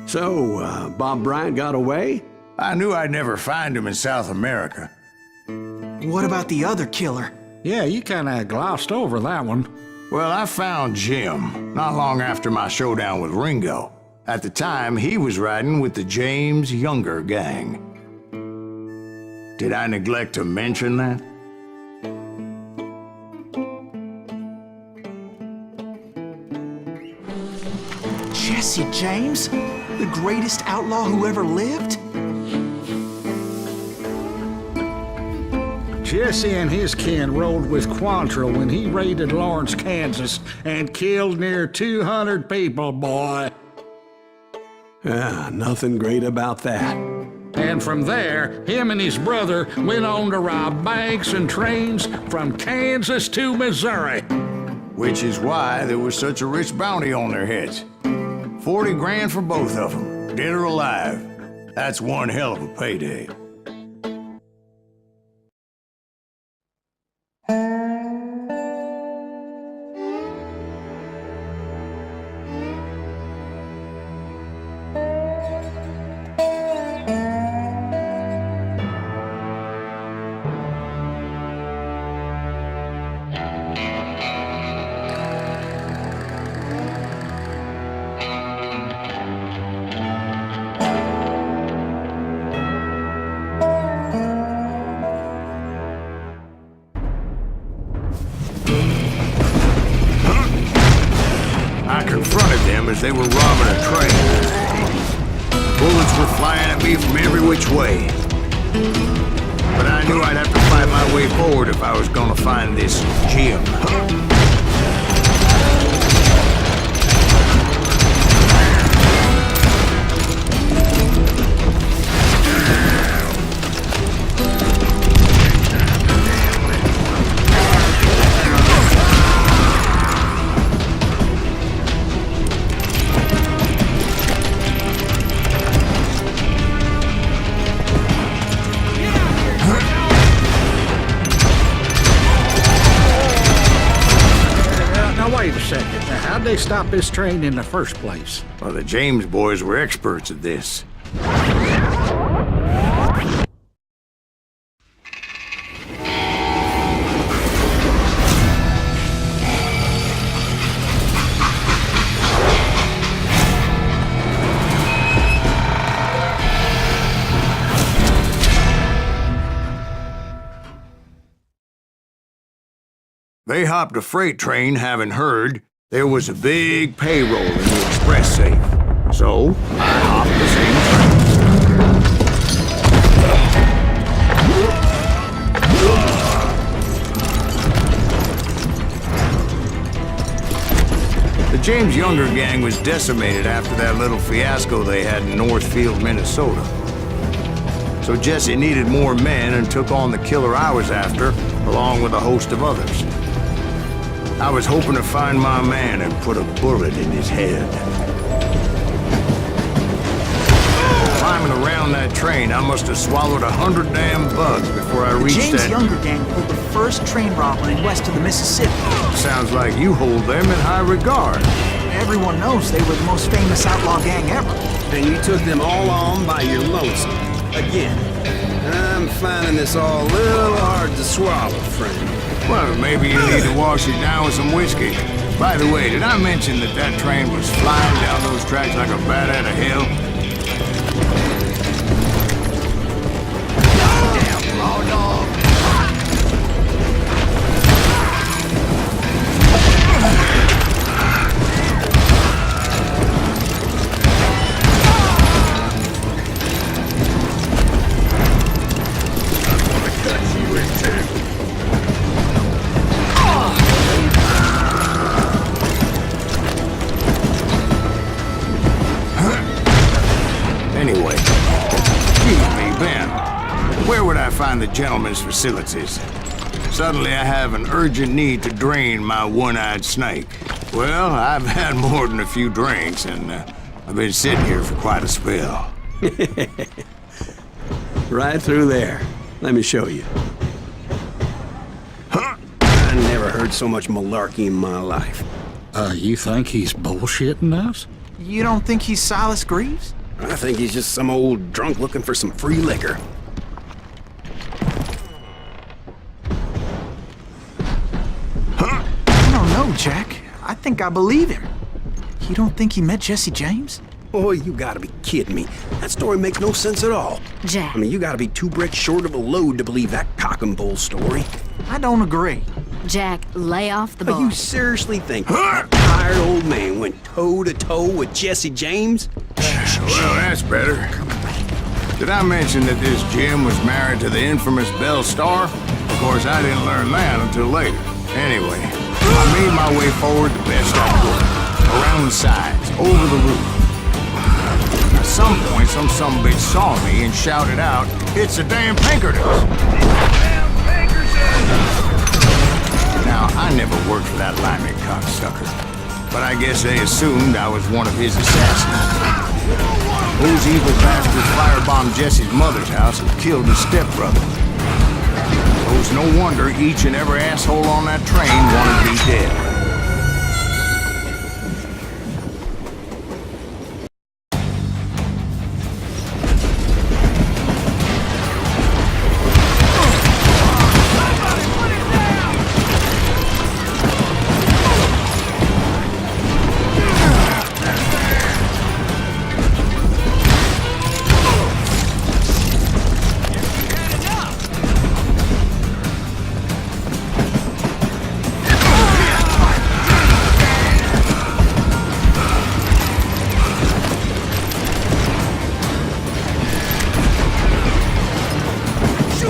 So, Bob Bryant got away? I knew I'd never find him in South America. What about the other killer? Yeah, you kinda glossed over that one. Well, I found Jim not long after my showdown with Ringo. At the time, he was riding with the James Younger gang. Did I neglect to mention that? Jessi James? The greatest outlaw who ever lived? Jesse and his kin rode with Quantrill when he raided Lawrence, Kansas, and killed near 200 people, boy. Nothing great about that. And from there, him and his brother went on to rob banks and trains from Kansas to Missouri. Which is why there was such a rich bounty on their heads. 40 grand for both of them, dead or alive. That's one hell of a payday. As they were robbing a train. Bullets were flying at me from every which way. But I knew I'd have to fight my way forward if I was gonna find this Jim. Wait a second. Now, how'd they stop this train in the first place? Well, the James boys were experts at this. They hopped a freight train having heard there was a big payroll in the express safe. So, I hopped the same train. The James Younger gang was decimated after that little fiasco they had in Northfield, Minnesota. So Jesse needed more men and took on the killer I was after, along with a host of others. I was hoping to find my man and put a bullet in his head. Climbing around that train, I must have swallowed 100 damn bugs before I reached James Younger gang pulled the first train robbery west of the Mississippi. Sounds like you hold them in high regard. Everyone knows they were the most famous outlaw gang ever. And you took them all on by your lonesome. Again. I'm finding this all a little hard to swallow, friend. Well, maybe you need to wash it down with some whiskey. By the way, did I mention that that train was flying down those tracks like a bat out of hell? Damn raw dog! I cut you in two. Anyway, excuse me, Ben. Where would I find the gentleman's facilities? Suddenly I have an urgent need to drain my one-eyed snake. Well, I've had more than a few drinks, and I've been sitting here for quite a spell. Right through there. Let me show you. Huh? I never heard so much malarkey in my life. You think he's bullshitting us? You don't think he's Silas Greaves? I think he's just some old drunk looking for some free liquor. I don't know, Jack. I think I believe him. You don't think he met Jesse James? Boy, you gotta be kidding me. That story makes no sense at all. Jack. I mean, you gotta be 2 bricks short of a load to believe that cock and bull story. I don't agree. Jack, lay off the But bar. you seriously think that tired old man went toe-to-toe with Jesse James? Well, that's better. Did I mention that this Jim was married to the infamous Belle Star? Of course, I didn't learn that until later. Anyway, I made my way forward the best I could. Around the sides, over the roof. At some point, some bitch saw me and shouted out, "It's the damn Pinkertons!" Now, I never worked for that limey cocksucker, but I guess they assumed I was one of his assassins. Those evil bastards firebombed Jesse's mother's house and killed his stepbrother. So it's no wonder each and every asshole on that train wanted me dead.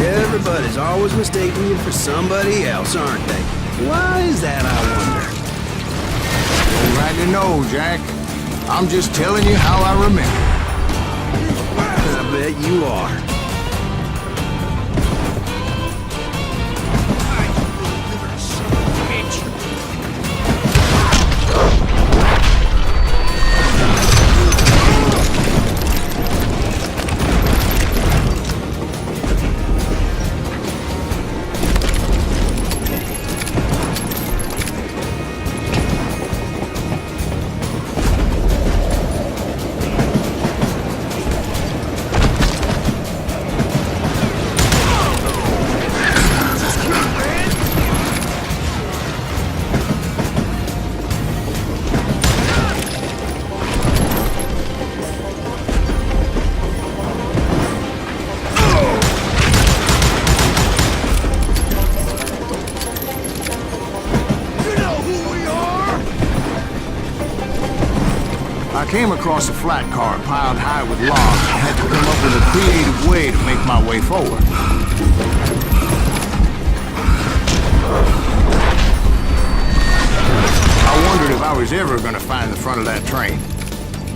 Everybody's always mistaking you for somebody else, aren't they? Why is that, I wonder? Don't rightly know, Jack. I'm just telling you how I remember. I bet you are. I came across a flat car piled high with logs and had to come up with a creative way to make my way forward. I wondered if I was ever going to find the front of that train,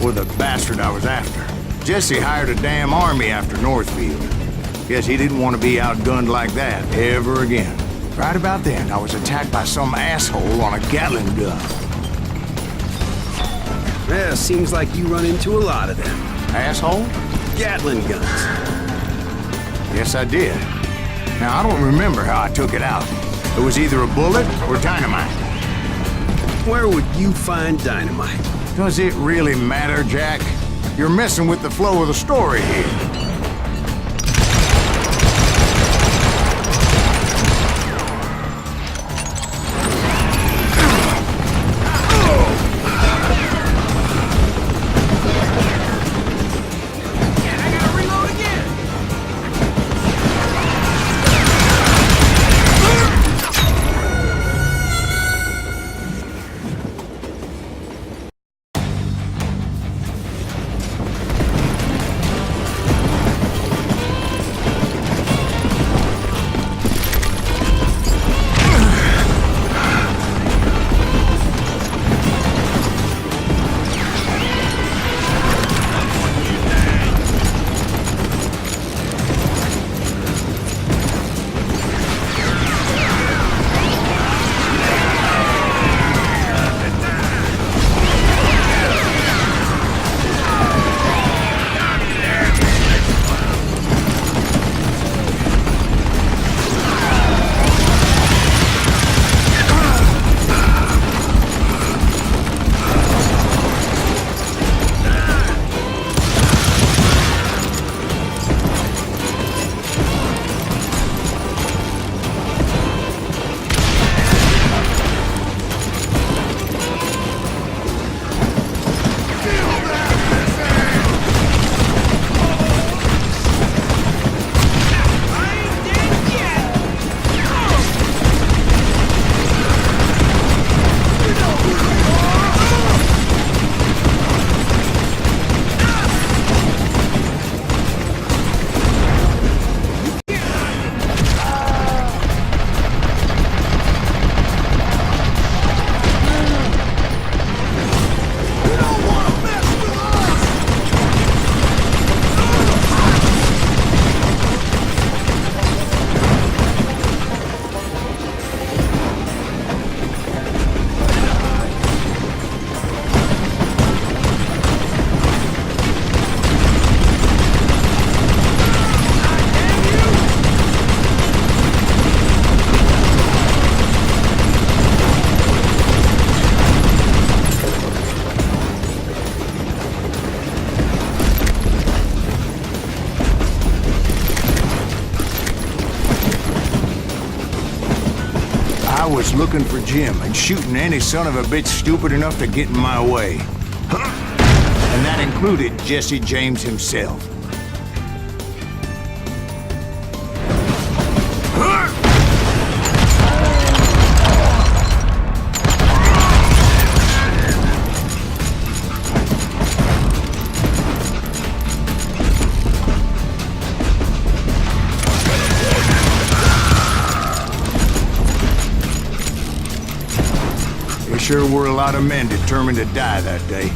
or the bastard I was after. Jesse hired a damn army after Northfield. Guess he didn't want to be outgunned like that ever again. Right about then, I was attacked by some asshole on a Gatling gun. Yeah, seems like you run into a lot of them. Asshole? Gatling guns. Yes, I did. Now, I don't remember how I took it out. It was either a bullet or dynamite. Where would you find dynamite? Does it really matter, Jack? You're messing with the flow of the story here. looking for Jim and shooting any son of a bitch stupid enough to get in my way. And that included Jesse James himself. There sure were a lot of men determined to die that day.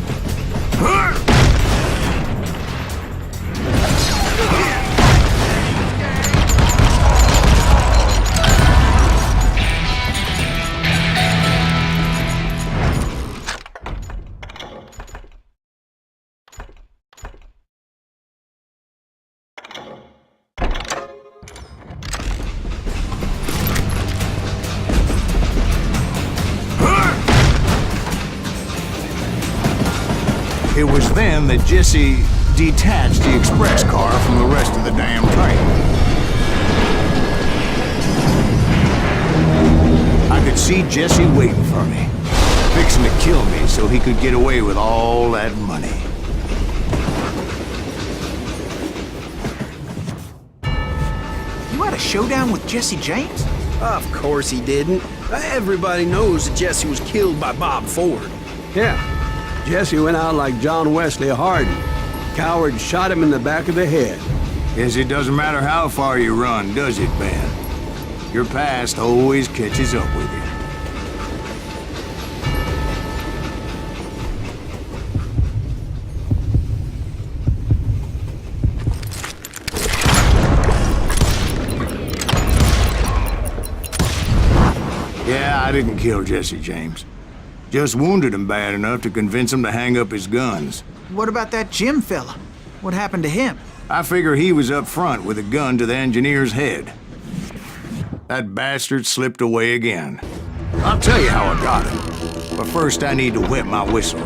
It was then that Jesse detached the express car from the rest of the damn train. I could see Jesse waiting for me, fixing to kill me so he could get away with all that money. You had a showdown with Jesse James? Of course he didn't. Everybody knows that Jesse was killed by Bob Ford. Yeah. Jesse went out like John Wesley Hardin. Coward shot him in the back of the head. Guess it doesn't matter how far you run, does it, Ben? Your past always catches up with you. Yeah, I didn't kill Jesse James. Just wounded him bad enough to convince him to hang up his guns. What about that Jim fella? What happened to him? I figure he was up front with a gun to the engineer's head. That bastard slipped away again. I'll tell you how I got him. But first I need to wet my whistle.